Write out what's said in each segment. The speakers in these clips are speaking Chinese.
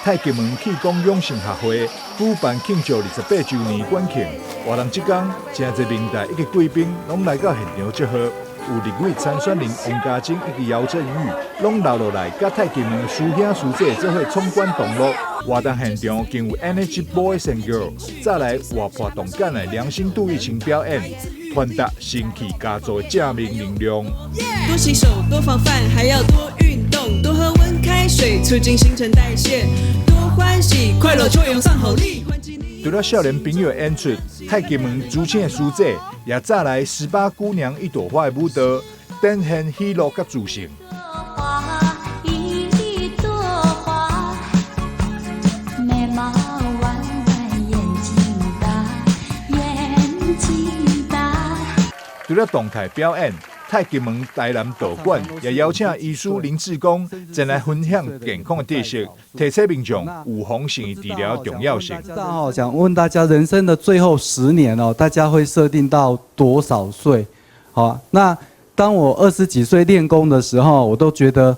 太极门气功养成学会举办庆祝28周年馆庆，活动即天，真侪明代一个贵宾拢来到现场祝贺。有立委参选人王家珍以及姚振宇，拢留落来，甲太极门师兄师姐做伙冲关同乐。活动现场更有 Energy Boys and Girls， 再来活泼动感的良心杜玉琴表演，传达新气家族的正面能量。多洗手，多防范，还要多运动，多喝温开水，促进新陈代谢，多欢喜，快乐就用上好力。除了少年朋友演出，太极门主请的师姐也再来18姑娘一朵花的舞蹈，展现喜乐甲自信。除了动态表演，太极门台南道馆也邀请医师林志工前来分享健康的知识，提醒民众预防性治疗的重要性。想问大家，人生的最后10年哦，大家会设定到多少岁？好，那当我20几岁练功的时候，我都觉得，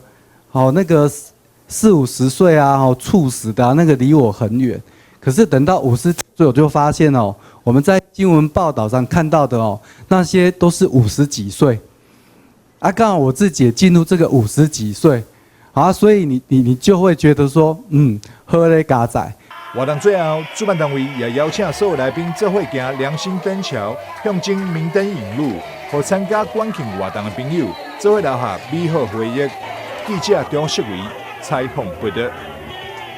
好那个40、50岁啊，猝死的那个离我很远。可是等到50几岁，我就发现哦，我们在新闻报道上看到的哦，那些都是50几岁。啊，刚好我自己也进入这个50几岁，啊，所以你就会觉得说，喝咧嘎仔。活动最后，主办单位也邀请所有来宾做伙行良心灯桥，向前明灯引路，和参加馆庆活动的朋友做伙留下美好回忆。记者张世伟采访报道。